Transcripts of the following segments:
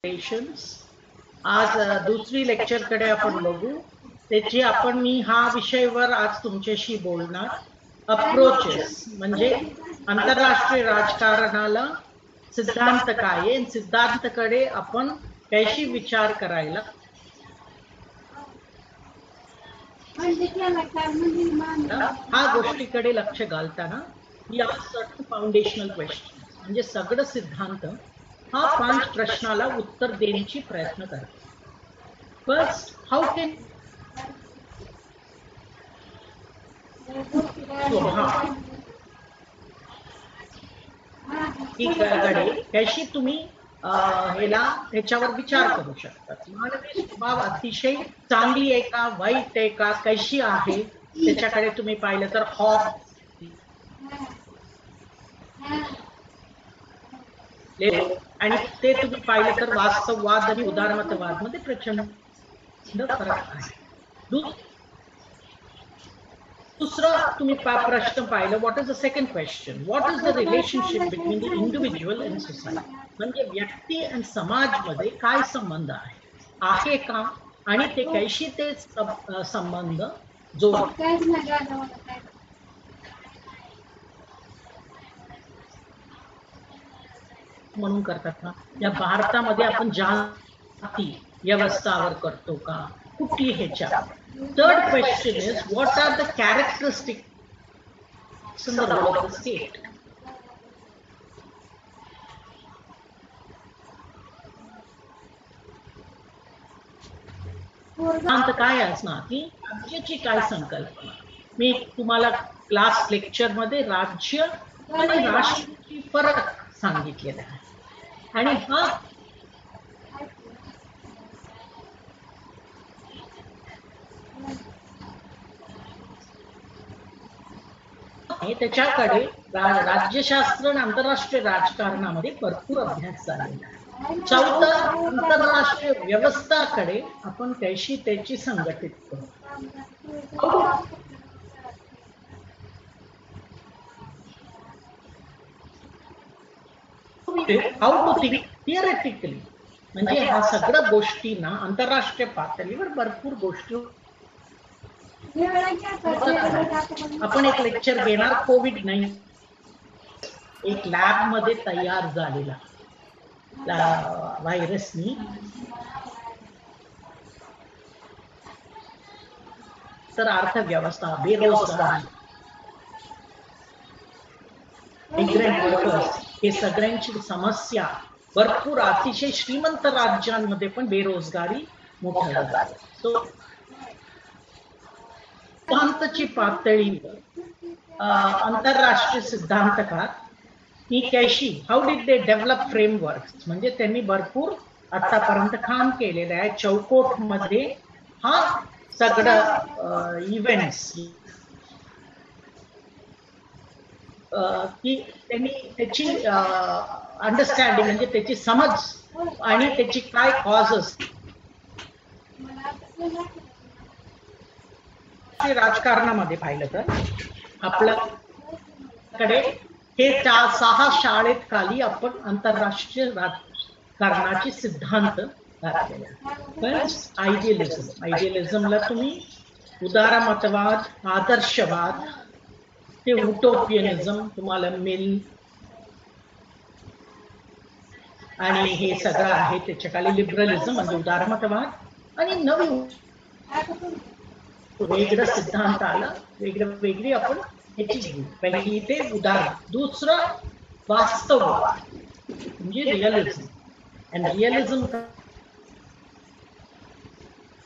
Patience आज दुसरी लेक्चरकडे आपण बघू. त्याची आपण मी हा विषयवर आज तुमच्याशी बोलणार. अप्रोचेस म्हणजे आंतरराष्ट्रीय राजकारणाला सिद्धांत काय आहे, सिद्धांतकडे आपण कशी विचार करायला हा गोष्टीकडे लक्ष घालताना या सर्टन फाउंडेशनल क्वेश्चन म्हणजे सगळं सिद्धांत हा 5 प्रश्नाला उत्तर देण्याची प्रयत्न करतो. फर्स्ट, हाऊ कॅन कशी तुम्ही ह्याच्यावर विचार करू शकता. मानवी स्वभाव अतिशय चांगली आहे का, वाईट आहे का, कशी आहे, त्याच्याकडे तुम्ही पाहिलं तर आणि ते तुम्ही पाहिलं तर वास्तववाद आणि उदारमतवाद मध्ये प्रचंड फरक आहे. दूसरा तुम्ही प्रश्न पाहिलं, what is the second question, what is the relationship between the individual and society. म्हणजे व्यक्ती आणि समाज मध्ये काय संबंध आहे का, आणि ते कशी ते संबंध म्हणून करतात ना. या भारतामध्ये आपण जाती व्यवस्थावर करतो का, कुठली ह्याच्या. Third question is what are the characteristics in the role of the state. सिद्धांत काय असणार की राज्याची काय संकल्पना. मी तुम्हाला क्लास लेक्चर मध्ये राज्य आणि राष्ट्राची फरक सांगितलेला आहे. आणि हा त्याच्याकडे राज्यशास्त्र आणि आंतरराष्ट्रीय राजकारणामध्ये भरपूर अभ्यास झालेला आहे. चौथा, आंतरराष्ट्रीय व्यवस्थाकडे आपण कशी त्याची संघटित करू. How to think theoretically. म्हणजे ह्या सगळ्या गोष्टींना आंतरराष्ट्रीय पातळीवर भरपूर गोष्टी आपण एक लेक्चर घेणार. कोविड-19 एक लॅब मध्ये तयार झालेला व्हायरसनी तर अर्थव्यवस्था, बेरोजगारी, इमिग्रंट वर्कर्स, हे सगळ्यांची समस्या भरपूर अतिशय श्रीमंत राज्यांमध्ये पण बेरोजगारी मोठ्या झाली. सिद्धांताची पातळीवर आंतरराष्ट्रीय सिद्धांतकार ही कशी, how did they develop framework, म्हणजे त्यांनी भरपूर आतापर्यंत काम केलेलं आहे. चौकोट मध्ये हा सगळं इव्हेंट्स की त्यांनी त्याची अंडरस्टँडिंग म्हणजे त्याची समज आणि त्याची काय कॉजेस. राजकारणामध्ये पाहिलं तर आपल्याकडे हे 6 शाळेत खाली आपण आंतरराष्ट्रीय राजकारणाचे सिद्धांत घातलेले. फर्स्ट, आयडियलिझम. आयडियलिझमला तुम्ही उदारमतवाद, आदर्शवाद, ते उटोपियनिझम तुम्हाला मिल आणि हे सगळं आहे. त्याच्या खाली लिबरलिझम म्हणजे उदारमतवाद आणि नवीन वेगळं सिद्धांत आला. वेगळी आपण ह्याची पहिली ते उदार. दुसरं वास्तववाद म्हणजे रिअलिझम. आणि रिअलिझम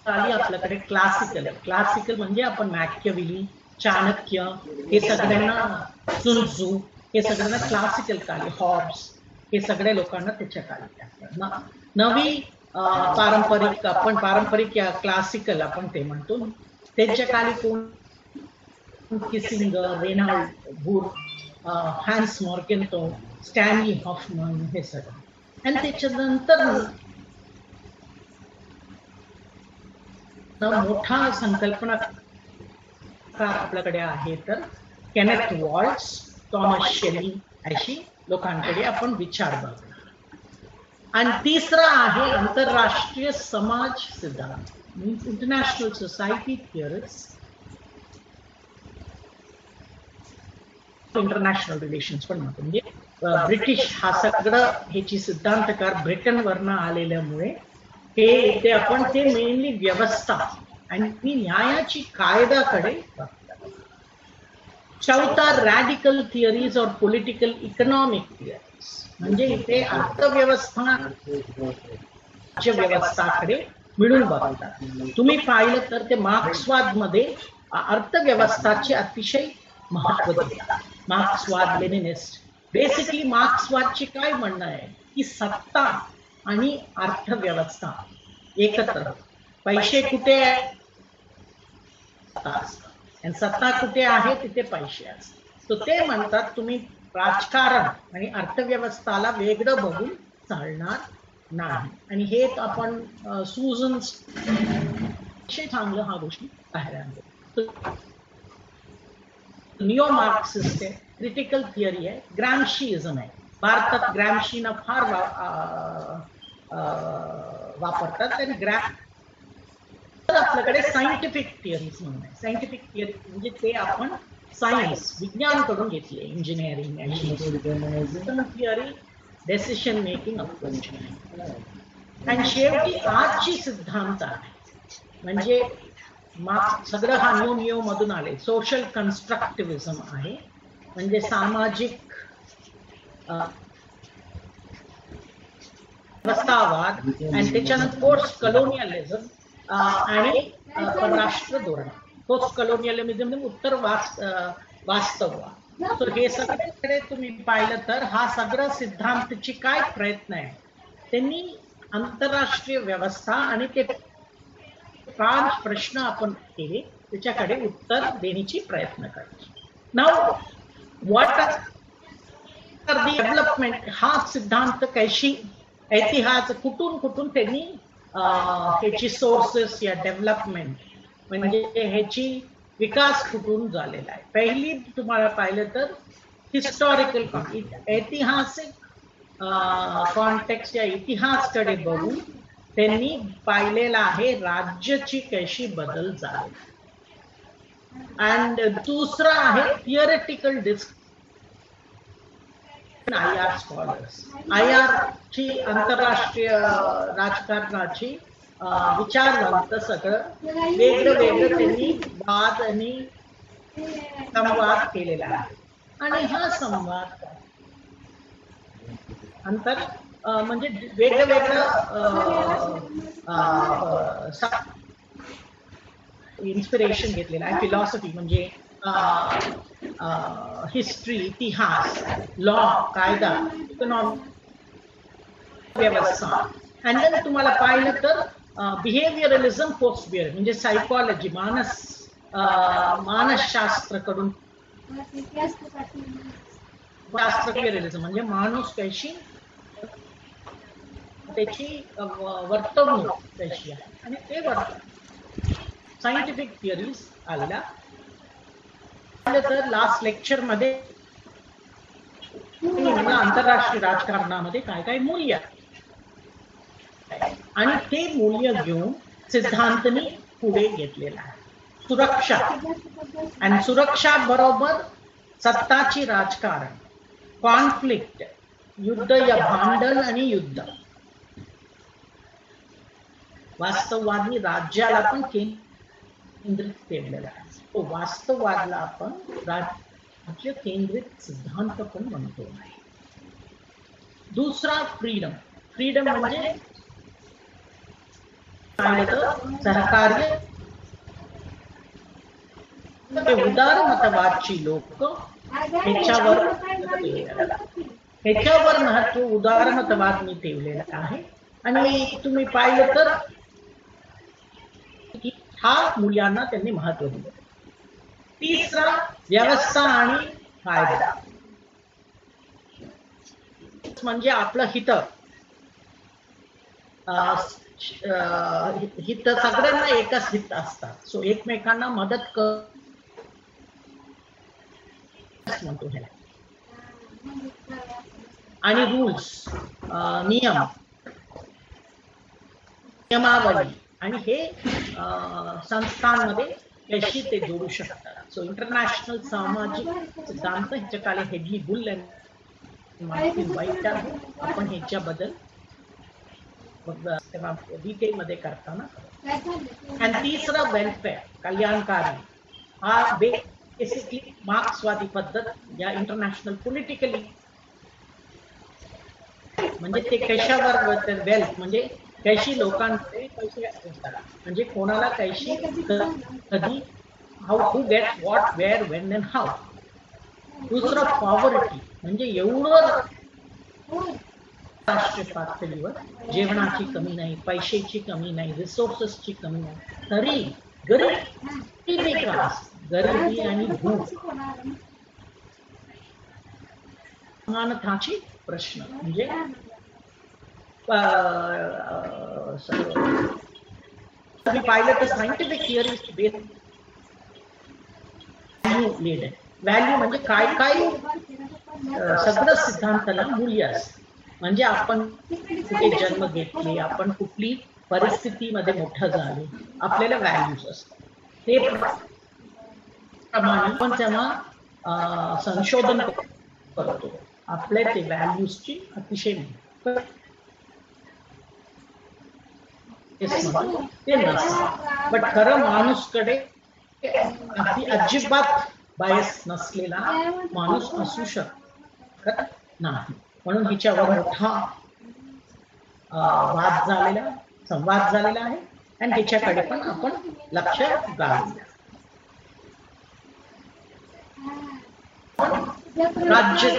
आली आपल्याकडे क्लासिकल म्हणजे आपण मॅकियावेली, चाणक्य, हे सगळ्यांना, sun tzu, हे सगळ्यांना क्लासिकल काली, हॉब्स, हे सगळ्या लोकांना त्याच्या काली. नवी पारंपरिक या क्लासिकल आपण ते म्हणतो. त्यांच्या काली कोण Kissinger, Reinhold Niebuhr, Hans Morgenthau, Stanley Hoffmann, हे सगळं. आणि त्याच्यानंतर मोठा संकल्पना आपल्याकडे आहे तर केनेथ वॉल्ट्ज, थॉमस शेली अशी लोकांकडे आपण विचार बघणार. आणि तिसरा आहे आंतरराष्ट्रीय समाज सिद्धांत, means international society theories, international relations पण म्हणतो. म्हणजे ब्रिटिश हा सगळं ह्याची सिद्धांतकार ब्रिटनवरनं आलेल्यामुळे हे इथे आपण ते मेनली व्यवस्था आणि न्यायाची कायद्याकडे बघतात. चौथा रॅडिकल थिअरीज और पॉलिटिकल इकॉनॉमिक थिअरीज, म्हणजे इथे अर्थव्यवस्था राज्यव्यवस्थाकडे मिळून बघतात. तुम्ही पाहिलं तर ते मार्क्सवाद मध्ये अर्थव्यवस्थाचे अतिशय महत्व देतात. मार्क्सवाद लेनिनिस्ट बेसिकली मार्क्सवादची काय म्हणणं आहे की सत्ता आणि अर्थव्यवस्था एकत्र, पैसे कुठे आणि सत्ता कुठे आहे तिथे पैसे असतात. तर ते म्हणतात तुम्ही राजकारण आणि अर्थव्यवस्थाला वेगळं बघून चालणार नाही. आणि हे आपण सुजन चांगलं हा गोष्टी बाहेर आणतो. निओ मार्क्सिस्ट आहे, क्रिटिकल थिअरी आहे, ग्रॅमशीइझम आहे. भारतात ग्रॅमशीना फार वापरतात. आणि आपल्याकडे सायंटिफिक थिअरीज म्हणून आहे. सायंटिफिक थिअरी म्हणजे ते आपण सायन्स विज्ञान कडून घेतले, इंजिनिअरिंग थिअरी, डेसिशन मेकिंग अप्रोच. आणि शेवटी आजची सिद्धांत आहे म्हणजे सगळं हा निओ मधून आले, सोशल कन्स्ट्रक्टिव्हिझम आहे. म्हणजे सामाजिक व्यवस्थावाद आणि त्याच्यानंतर पोस्ट कलोनियलिझम आणि परराष्ट्र धोरण. पोस्ट कलोनियलिझम उत्तर वास्तववाद. तर हे सगळ्याकडे तुम्ही पाहिलं तर हा सगळं सिद्धांतची काय प्रयत्न आहे, त्यांनी आंतरराष्ट्रीय व्यवस्था आणि ते 5 प्रश्न आपण केले त्याच्याकडे उत्तर देण्याची प्रयत्न करायची. Now what are the development, हा सिद्धांत कशी इतिहास कुठून त्यांनी ह्याची सोर्सेस या डेव्हलपमेंट म्हणजे ह्याची विकास कुठून झालेला आहे. पहिली तुम्हाला पाहिलं तर हिस्टॉरिकल ऐतिहासिक कॉन्टेक्स्ट या इतिहासकडे बघून त्यांनी पाहिलेला आहे राज्याची कशी बदल झाली. अँड दुसरा आहे थिअरेटिकल IR स्कॉलर्स. IR ची आंतरराष्ट्रीय राजकारणाची विचारवंत सगळं वेगळं त्यांनी वाद आणि संवाद केलेला आहे. आणि हा संवाद म्हणजे वेगळं इन्स्पिरेशन घेतलेलं आहे. फिलॉसॉफी म्हणजे हिस्ट्री, इतिहास, लॉ, कायदा, इकॉनॉमिक व्यवस्था. आणि देन तुम्हाला पाहिलं तर बिहेवियरलिझम, पोस्ट बिहेवियर म्हणजे सायकॉलॉजी, मानसशास्त्रकडून बिहेवियरलिझम म्हणजे माणूस कशी त्याची वर्तवणूक कशी आहे आणि ते सायंटिफिक थिअरीज आलेला. तर लास्ट लेक्चर मध्ये आंतरराष्ट्रीय राजकारणामध्ये काय काय मूल्य आणि ते मूल्य घेऊन सिद्धांतनी पुढे घेतलेला आहे. सुरक्षा आणि सुरक्षा बरोबर सत्ताची राजकारण, कॉन्फ्लिक्ट, युद्ध या भांडण आणि युद्ध. वास्तववादी राज्याला पण केंद्रित केलेला आहे. तो वास्तववादला आपण राज्य केंद्रित सिद्धांत पण म्हणतो. दुसरा फ्रीडम. फ्रीडम म्हणजे सहकार्य, उदारमतवादची लोक ह्याच्यावर महत्व उदारमतवाद मी ठेवलेला आहे. आणि तुम्ही पाहिलं तर हा मूल्यांना त्यांनी महत्व दिलं. तिसरा व्यवस्था आणि कायदा म्हणजे आपलं हित सगळ्यांना एकच हित असतात. सो एकमेकांना मदत म्हणतो ह्याला. आणि रूल्स, नियम नियमावली आणि हे संस्थांमध्ये कशी ते जोडू शकतात. सो इंटरनॅशनल सामाजिक सिद्धांत ह्याच्याखाली Hedley Bull and Martin Wight आहे. आपण ह्याच्याबद्दल तेव्हा डिटेल मध्ये करताना. आणि तिसरा वेलफेअर कल्याणकारी हा बेसिकली मार्क्सवादी पद्धत या इंटरनॅशनल पॉलिटिकली म्हणजे ते कशावर वेल्थ म्हणजे कैशी लोकांकडे पैसे असतात म्हणजे कोणाला कैशी कधी who gets what where when and how. दुसरं पॉवर्टी म्हणजे एवढं राष्ट्रीय पातळीवर जेवणाची कमी नाही, पैशाची कमी नाही, रिसोर्सेसची कमी नाही, तरी गरिबी गरिबी आणि भूक समानताची प्रश्न म्हणजे तुम्ही पाहिलं तर सायंटिफिक थिअरी बेस्ड व्हॅल्यू म्हणजे काय काय सगळं सिद्धांताला मूल्य असतं. म्हणजे आपण कुठे जन्म घेतले, आपण कुठली परिस्थितीमध्ये मोठं झाले, आपल्याला व्हॅल्यूज असतात. ते प्रमाणे आपण तेव्हा संशोधन करतो आपल्या ते व्हॅल्यूजची अतिशय ते नसतं. बट खरं माणूसकडे अजिबात बायस नसलेला माणूस असू शकत नाही. म्हणून हिच्यावर मोठा संवाद झालेला आहे आणि हिच्याकडे पण आपण लक्ष घालूया. राज्य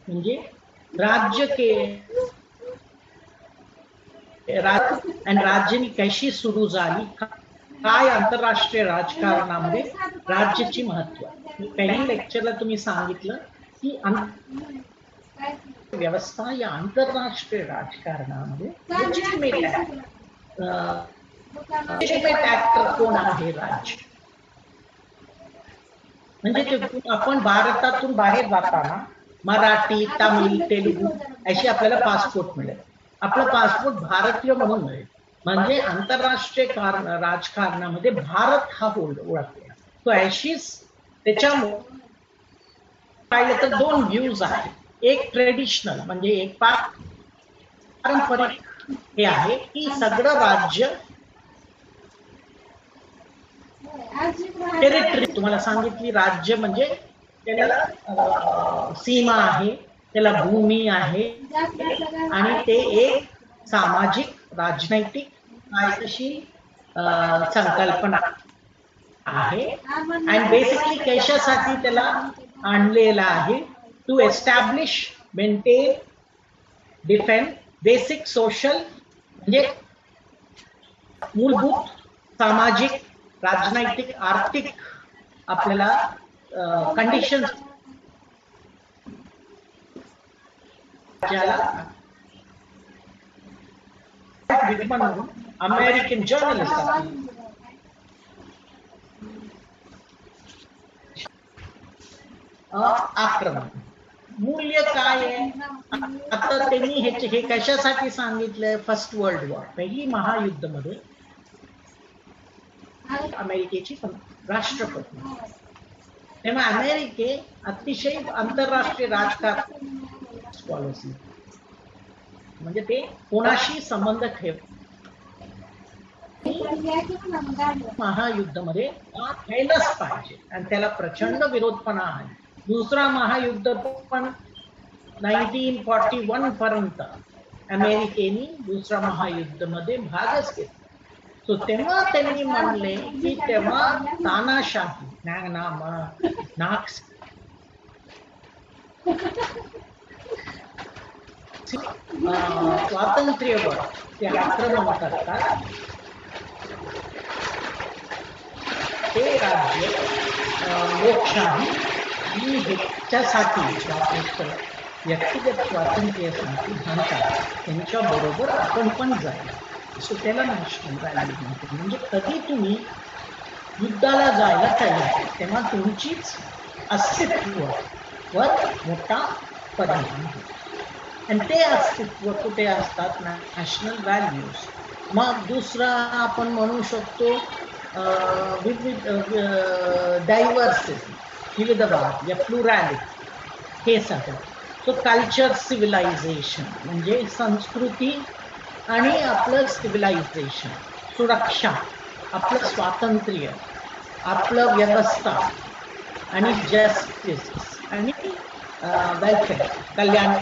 म्हणजे राज्य के राज्याने कशी सुरू झाली, काय आंतरराष्ट्रीय राजकारणामध्ये राज्याची महत्व. पहिल्या लेक्चरला तुम्ही सांगितलं की व्यवस्था या आंतरराष्ट्रीय राजकारणामध्ये लेजिटिमेट ऍक्टर कोण आहे राज्य. म्हणजे आपण भारतातून बाहेर जाताना मराठी, तामिळ, तेलुगू अशी आपल्याला पासपोर्ट मिळेल. आपला पासपोर्ट भारतीय म्हणून मिळेल. म्हणजे आंतरराष्ट्रीय राजकारणामध्ये भारत हा ओळखला. तो अशीच त्याच्यामुळे पाहिलं तर दोन व्ह्यूज आहेत. एक ट्रेडिशनल म्हणजे एक पारंपरिक हे आहे की सगळं राज्य टेरिटरी तुम्हाला सांगितली राज्य म्हणजे त्याला सीमा आहे, त्याला भूमी आहे आणि ते एक सामाजिक राजनैतिक कायदेशीर संकल्पना आहे. आणि बेसिकली कशासाठी त्याला आणलेला आहे, to establish, maintain, defend basic social म्हणजे मूलभूत सामाजिक, राजनैतिक, आर्थिक आपल्याला कंडिशन अमेरिकन जर्नलिस्ट आक्रमण मूल्य काय आहे. आता त्यांनी हे कशासाठी सांगितलंय. फर्स्ट वर्ल्ड वॉर पहिली महायुद्ध मध्ये अमेरिकेची राष्ट्रपती तेव्हा अमेरिके अतिशय आंतरराष्ट्रीय राजकारण पॉलिसी म्हणजे ते कोणाशी संबंध ठेव महायुद्धामध्ये व्हायलाच पाहिजे आणि त्याला प्रचंड विरोध पण आहे. दुसरा महायुद्ध पण 1941 पर्यंत अमेरिकेने दुसरा महायुद्ध मध्ये भागच घेतला. सो तेव्हा त्यांनी म्हणले की तेव्हा तानाशाही स्वातंत्र्यावर ते आक्रमण करतात. ते राज्य लोकशाही आणि ह्याच्यासाठी व्यक्तिगत स्वातंत्र्यासाठी म्हणतात त्यांच्याबरोबर आपण पण जाईल. सो त्याला नॅशनल व्हॅल्यू म्हणते. म्हणजे कधी तुम्ही युद्धाला जायला तयार तेव्हा तुमचीच अस्तित्वावर मोठा परिणाम होतो. आणि ते अस्तित्व कुठे असतात, नॅशनल व्हॅल्यूज. मग दुसरा आपण म्हणू शकतो विविध डायव्हर्सिटी, विविधवाद या प्लुरॅलिटी, हे सगळं. सो कल्चर सिव्हिलायझेशन म्हणजे संस्कृती आणि आपलं सिव्हिलायझेशन, सुरक्षा, आपलं स्वातंत्र्य, आपलं व्यवस्था आणि जस्टिस आणि वेलफेअर, कल्याण,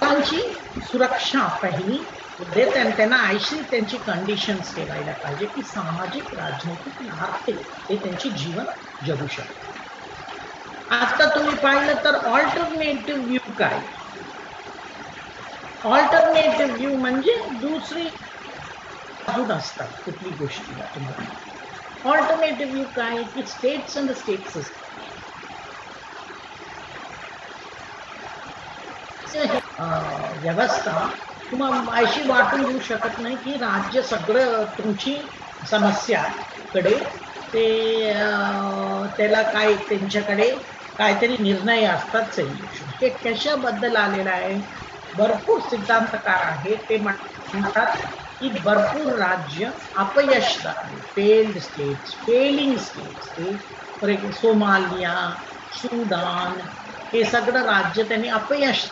लोकांची सुरक्षा पहिली देत आणि त्यांना आयशी त्यांची कंडिशन्स ठेवायला पाहिजे की सामाजिक, राजनैतिक आणि आर्थिक ते त्यांचे जीवन जगू शकतात. आता तुम्ही पाहिलं तर ऑल्टरनेटिव्ह व्ह्यू काय? ऑल्टरनेटिव्ह व्ह्यू म्हणजे दुसरी बाजू असतात कुठली गोष्टीला. तुम्हाला ऑल्टरनेटिव्ह व्ह्यू काय की states and the state system व्यवस्था तुम्हाला अशी वाटून देऊ शकत नाही की राज्य सगळं तुमची समस्याकडे ते त्याला काय त्यांच्याकडे काहीतरी निर्णय असतात सोल्युशन. ते कशाबद्दल आलेलं आहे? भरपूर सिद्धांतकार आहेत ते म्हणतात की भरपूर राज्य अपयश झाले, failed states, failing states, for example Somalia, Sudan, हे सगळं राज्य त्यांनी अपयश,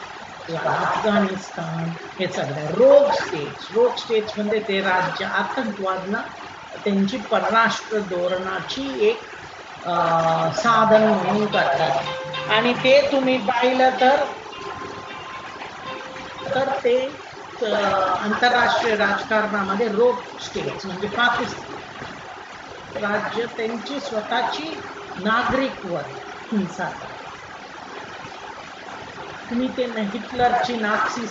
अफगाणिस्तान, हे सगळं रोग स्टेट्स म्हणजे ते राज्य आतंकवादला त्यांची परराष्ट्र धोरणाची एक साधन म्हणून करतात. आणि ते तुम्ही पाहिलं तर ते आंतरराष्ट्रीय राजकारणामध्ये रोग स्टेट्स म्हणजे पाकिस्तान राज्य त्यांची स्वतःची नागरिकवर हिंसा. तुम्ही ते हिटलरची नाझी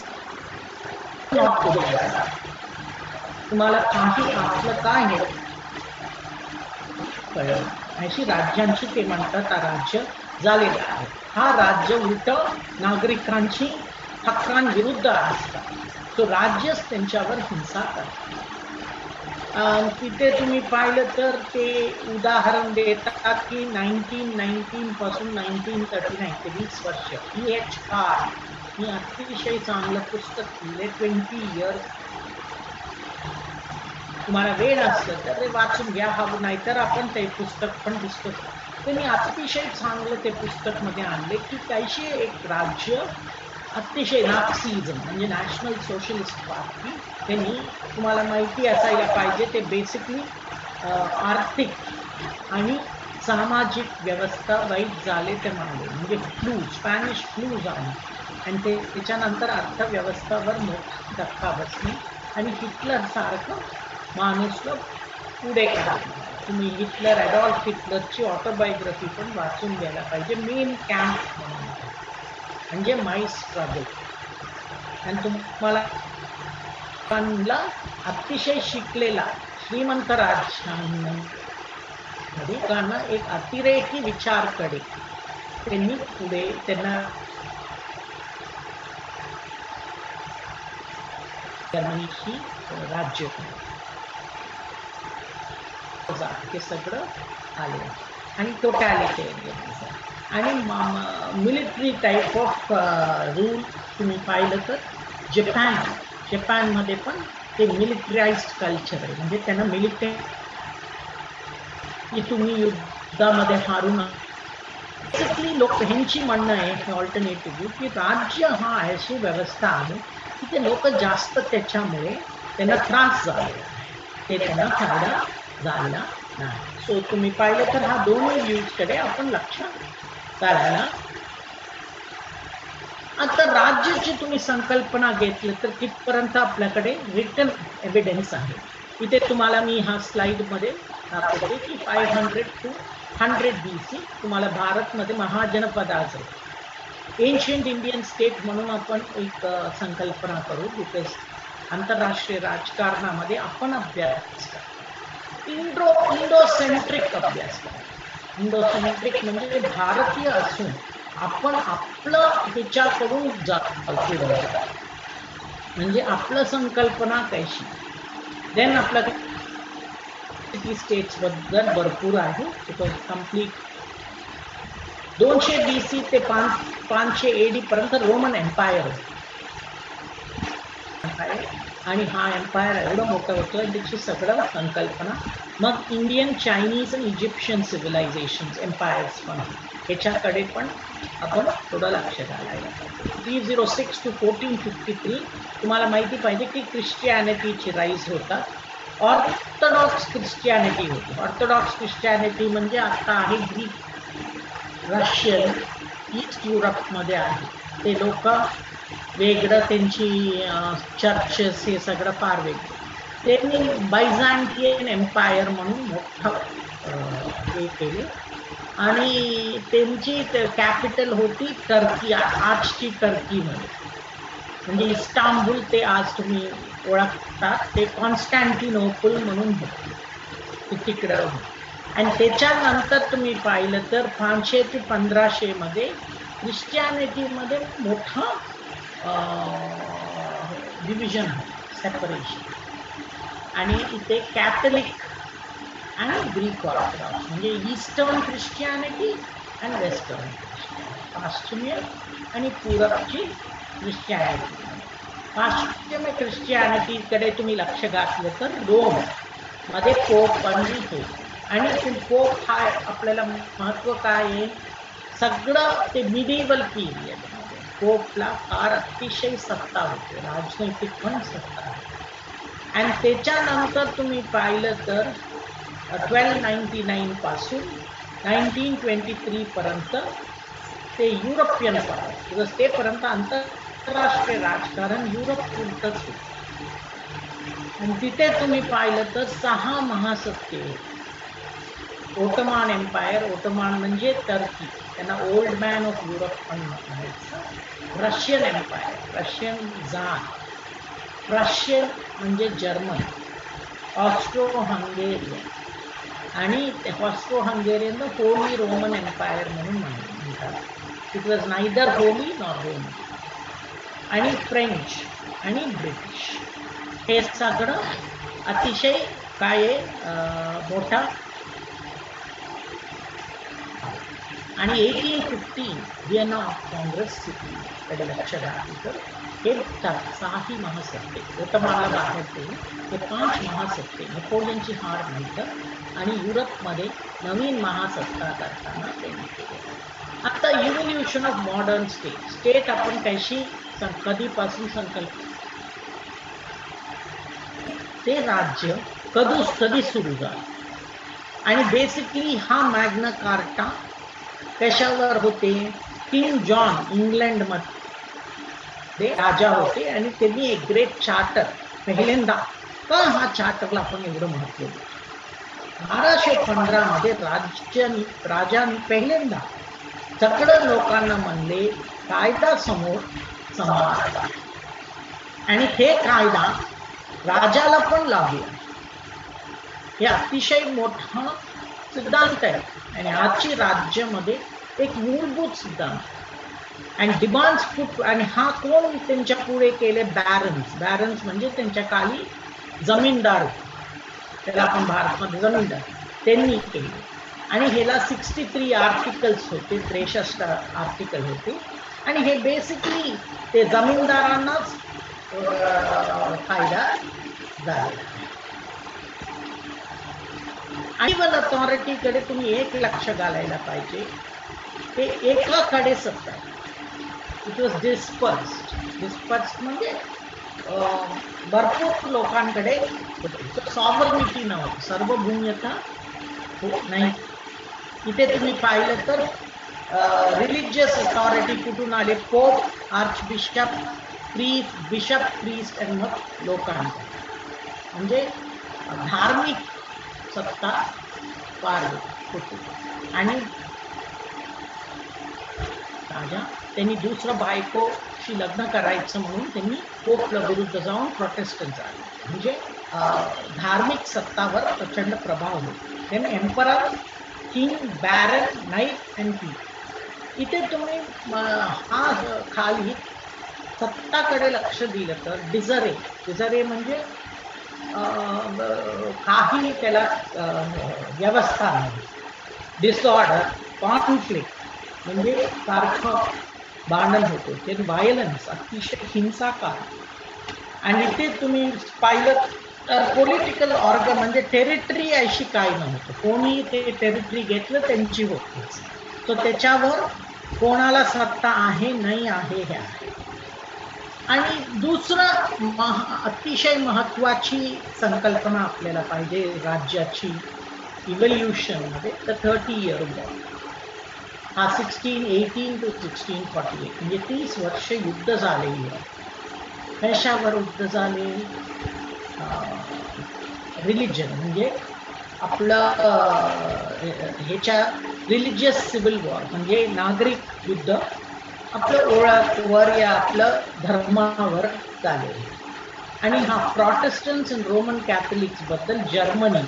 तुम्हाला काही आपलं काय आहे कळलं. अशी राज्यांची ते म्हणतात राज्य झालेलं आहे. हा राज्य उलट नागरिकांची हक्कांविरुद्ध असतात. तो राज्यच त्यांच्यावर हिंसा करतात. तिथे तुम्ही पाहिलं तर ते उदाहरण देतात की 1919 पासून 1939 ते 20 वर्ष E.H. Carr मी अतिशय चांगलं पुस्तक लिहिले 20 इयर्स. तुम्हाला वेळ असलं तर ते वाचून घ्या, हवं नाही तर आपण ते पुस्तक पण डिस्कस. त्यांनी अतिशय चांगलं ते पुस्तक मध्ये आणले की कैसे एक राज्य अतिशय नाझिझम म्हणजे नॅशनल सोशलिस्ट पार्टी, त्यांनी तुम्हाला माहिती असायला पाहिजे ते बेसिकली आर्थिक आणि सामाजिक व्यवस्था वाईट झाले ते म्हणाले. म्हणजे स्पॅनिश फ्लू झाली आणि त्याच्यानंतर अर्थव्यवस्थावर मोठा धक्का बसली आणि हिटलर सारखं माणूसला पुढे काढलं. तुम्ही ॲडॉल्फ हिटलरची ऑटोबायोग्राफी पण वाचून घ्यायला पाहिजे, मेन कॅम्प म्हणून म्हणजे माय स्ट्रगल. आणि तुम्हाला अतिशय शिकलेला श्रीमंत राज्यांना एक अतिरेकी विचारकडे त्यांनी पुढे त्यांना जर्मनीची राज्य हे सगळं आले आणि टोटॅलिटेरियनिझम आणि मिलिटरी टाईप ऑफ रूल तुम्ही पाहिलं तर जपानमध्ये पण ते मिलिटराइज्ड कल्चर आहे. म्हणजे त्यांना मिलिटरी की तुम्ही युद्धामध्ये हारू नका. लोक ह्यांची म्हणणं आहे ऑल्टरनेटिव्ह की राज्य हा अशी व्यवस्था आहे की ते लोक जास्त त्याच्यामुळे त्यांना त्रास झाला, ते त्यांना फायदा झाला नाही. सो तुम्ही पाहिलं तर हा दोन्ही व्ह्यूजकडे आपण लक्ष घालायला. आता राज्याची तुम्ही संकल्पना घेतली तर कितपर्यंत आपल्याकडे रिटन एव्हिडन्स आहे. इथे तुम्हाला मी हा स्लाइडमध्ये दाखवते की 500 to 100 BC तुम्हाला भारतमध्ये महाजनपदाचे एन्शियंट इंडियन स्टेट म्हणून आपण एक संकल्पना करू. बिकॉज आंतरराष्ट्रीय राजकारणामध्ये आपण अभ्यास करतो इंडोसेंट्रिक अभ्यास करतो. इंडोसेंट्रिक म्हणजे भारतीय असून आपण आपलं ह्याच्याकडून जातो म्हणजे आपलं संकल्पना कशी. देन आपल्याकडे स्टेट्स बद्दल भरपूर आहे बिकॉज कम्प्लीट 200 BC ते 500 AD पर्यंत रोमन एम्पायर आणि हा एम्पायर एवढं मोठं होतं आणि त्याची सगळं संकल्पना मग इंडियन चायनीज आणि इजिप्शियन सिव्हिलायझेशन एम्पायर्स पण ह्याच्याकडे पण आपण थोडं लक्ष घालायला पाहिजे. 306 to 1453 तुम्हाला माहिती पाहिजे की ख्रिश्चियॅनिटीची राईज होता. ऑर्थोडॉक्स ख्रिश्चियॅनिटी होती. ऑर्थोडॉक्स ख्रिश्चियॅनिटी म्हणजे आता आहे ग्रीक, रशियन, ईस्ट युरोपमध्ये आहे. ते लोक वेगळं त्यांची चर्चेस हे सगळं फार वेगळं. त्यांनी बायझांटियन एम्पायर म्हणून मोठं हे केले आणि त्यांची कॅपिटल होती टर्की, आजची टर्कीमध्ये. म्हणजे इस्तांबुल ते आज तुम्ही ओळखतात ते कॉन्स्टँटिनोपल म्हणून होते तिकडं. आणि त्याच्यानंतर तुम्ही पाहिलं तर 500 ते 1500 मध्ये ख्रिश्चियॅनिटीमध्ये मोठं डिव्हिजन सेपरेशन आणि इथे कॅथलिक आणि ग्रीक ऑर्थोडॉक्स म्हणजे ईस्टर्न ख्रिश्चियॅनिटी आणि वेस्टर्न ख्रिश्चियॅनिटी, पाश्चिम्य आणि पूरबची ख्रिश्चियॅनिटी. पाश्चिम्य ख्रिश्चियॅनिटीकडे तुम्ही लक्ष घातलं तर रोम मध्ये पोप आणि हे आणि पोप हा आपल्याला महत्व काय आहे, सगळं ते मिडिवल पिरियड पोपला फार अतिशय सत्ता होते, राजनैतिक पण सत्ता होते. आणि त्याच्यानंतर तुम्ही पाहिलं तर 1299 पासून 1923 पर्यंत ते युरोपियन पर्यंत तेपर्यंत आंतरराष्ट्रीय राजकारण युरोप पुरतच होते. आणि तिथे तुम्ही पाहिलं तर 6 महासत्ते होते. ओटोमान एम्पायर, ओटोमान म्हणजे टर्की, त्यांना ओल्ड मॅन ऑफ युरोप पण म्हणायचं. Russian Empire, Russian tsar, Russian म्हणजे जर्मन, ऑस्ट्रो हंगेरियन आणि Austro Hungarian Holy Roman Empire म्हणून म्हणतात. It was neither holy nor Roman. आणि फ्रेंच आणि ब्रिटिश हे सगळं अतिशय काय मोठा. आणि 1815 व्हिएना काँग्रेस कडे लक्ष घातलं तर हे 6 महासत्ते ओटोमानला बाहेर ठेवून हे 5 महासत्ते नेपोलियनची हार नंतर आणि युरोपमध्ये नवीन महासत्ता करताना त्यांनी केले. आता evolution of modern state, state आपण कशी कधीपासून संकल्प ते राज्य कधी सुरू झालं आणि बेसिकली हा मॅग्ना कार्टा कशावर होते, किंग जॉन इंग्लंडमध्ये राजा होते आणि त्यांनी एक ग्रेट चार्टर पहिल्यांदा का हा चार्टरला आपण एवढं महत्व देतो. 1215 मध्ये राजाने पहिल्यांदा सगळं लोकांना म्हणले कायदा समोर समान आणि हे कायदा राजाला पण लागू. हे अतिशय मोठा सिद्धांत आहे आणि आजची राज्यामध्ये एक मूलभूत सिद्धांत आणि डिमांड्स खूप. आणि हा कोण त्यांच्या पुढे केले, बॅरन्स म्हणजे त्यांच्या खाली जमीनदार, त्याला आपण भारतामध्ये जमीनदार, त्यांनी केले. आणि ह्याला 63 आर्टिकल्स होते, 63 आर्टिकल होते आणि हे बेसिकली ते जमीनदारांनाच फायदा झाला. सिव्हिल अथॉरिटीकडे तुम्ही एक लक्ष घालायला पाहिजे, ते एकाकडे सत्ता. इट वॉज डिस्पर्स्ड म्हणजे भरपूर लोकांकडे सॉव्हर्निटी नव्हती, सार्वभौमता नाही. इथे तुम्ही पाहिलं तर रिलिजियस अथॉरिटी कुठून आले, पोप, आर्चबिशप, बिशप, प्रीस्ट आणि मग लोकांकडे म्हणजे धार्मिक सत्ता फार होती. आणि राजा त्यांनी दुसरं बायकोशी लग्न करायचं म्हणून त्यांनी पोपला विरुद्ध जाऊन प्रोटेस्टंट झाले. म्हणजे धार्मिक सत्तावर प्रचंड प्रभाव होतो. त्यांनी emperor, king, baron, night and queen. इथे तुम्ही हा खाली सत्ताकडे लक्ष दिलं तर डिझरे म्हणजे काही त्याला व्यवस्था नाही, डिसऑर्डर, कॉन्फ्लिक्ट, म्हणजे सारखं भांडण होते, ते व्हायलन्स, अतिशय हिंसाकार. आणि इथे तुम्ही पाहिलं तर पॉलिटिकल ऑर्गन म्हणजे टेरिटरी अशी काय नव्हतं, कोणी ते टेरिटरी घेतलं त्यांची होतीच. तो त्याच्यावर कोणाला सत्ता आहे नाही आहे हे आहे. आणि दुसरं अतिशय महत्वाची संकल्पना आपल्याला पाहिजे राज्याची इव्होल्युशन मध्ये, तर 30 इयर वॉर. हा 1618 to 1648 म्हणजे 30 वर्ष युद्ध झालेली आहे. कशावर युद्ध झाले? रिलिजन म्हणजे आपलं ह्याच्या रिलिजियस सिव्हिल वॉर म्हणजे नागरिक युद्ध आपलं ओळखवर या आपलं धर्मावर झाले. आणि हा प्रोटेस्टंट्स आणि रोमन कॅथलिक्स बद्दल जर्मनी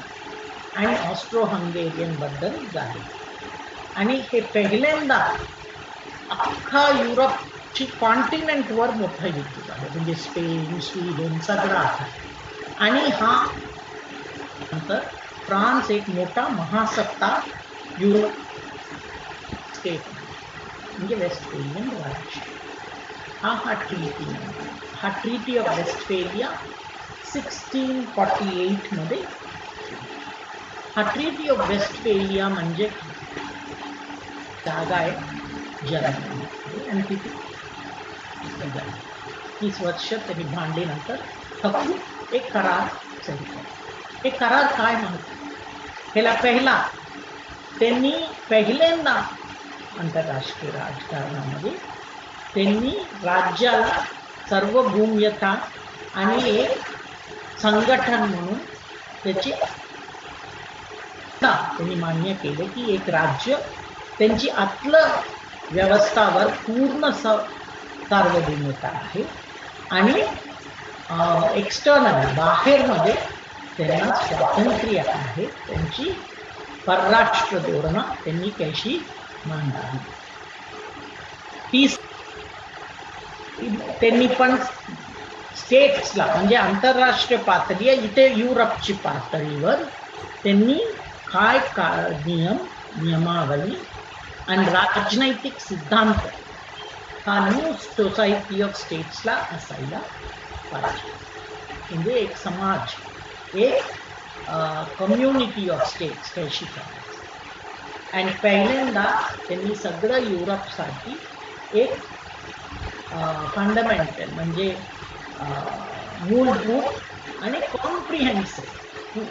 आणि ऑस्ट्रो हंगेरियन बद्दल झाले. आणि हे पहिल्यांदा अख्खा युरोपची कॉन्टिनेंटवर मोठं युद्ध झालं, म्हणजे स्पेन, स्वीडन सगळा. आणि हा नंतर फ्रान्स एक मोठा महासत्ता युरोप स्टेट म्हणजे वेस्टफेलियन राज्य. हा ट्रीटी ऑफ वेस्टफेलिया 1648 मध्ये. हा ट्रीटी ऑफ वेस्टफेलिया म्हणजे जागा आहे जर्मनी आणि तिथे 30 वर्ष तरी भांडीनंतर थकून एक करार झाला. हे करार काय म्हणतो? ह्याला त्यांनी पहिल्यांदा आंतरराष्ट्रीय राजकारणामध्ये त्यांनी राज्याला सार्वभौमता आणि एक संघटन म्हणून त्याची त्यांनी मान्य केले की एक राज्य त्यांची आतलं व्यवस्थावर पूर्ण सार्वभौमता आहे आणि एक्सटर्नल बाहेरमध्ये त्यांना स्वातंत्र्य आहे. त्यांची परराष्ट्र धोरणं त्यांनी कशी मांडावी त्यांनी पण स्टेट्सला म्हणजे आंतरराष्ट्रीय पातळी इथे युरोपची पातळीवर त्यांनी काय नियमावली आणि राजनैतिक सिद्धांत हा न्यू सोसायटी ऑफ स्टेट्सला असायला पाहिजे. म्हणजे एक समाज, एक कम्युनिटी ऑफ स्टेट्स कशी करायची. आणि पहिल्यांदा त्यांनी सगळं युरोपसाठी एक फंडामेंटल म्हणजे मूलभूत आणि कॉम्प्रिहेन्सिव्ह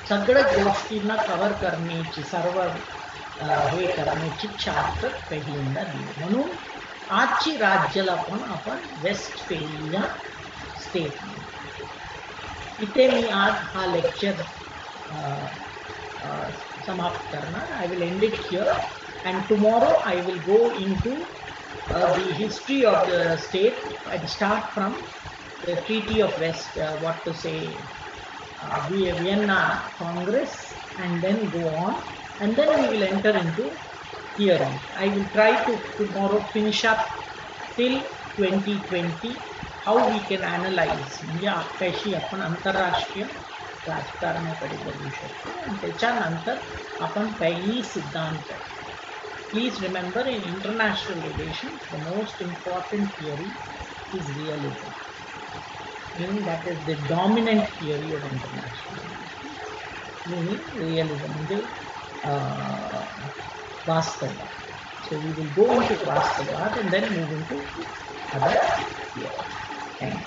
सगळ्या गोष्टींना कव्हर करण्याची सर्व हे करण्याची चार्टर पहिल्यांदा दिली. म्हणून आजची राज्याला पण आपण वेस्टफेलिया स्टेट. इथे मी आज हा लेक्चर समाप्त करणार. I will end it here and tomorrow I will go into the history of the state and start from the Treaty of Vienna Congress and then go on and then we will enter into theory. I will try to tomorrow finish up till 2020 how we can analyze म्हणजे कशी आपण आंतरराष्ट्रीय राजकारणाकडे बघू शकतो. आणि त्याच्यानंतर आपण पहिली सिद्धांत. Please remember, in international relations, the most important theory is realism. Meaning that is the dominant theory of international relations. Meaning realism, means Vastava. So we will go into Vastava and then move into other theories. Thank you.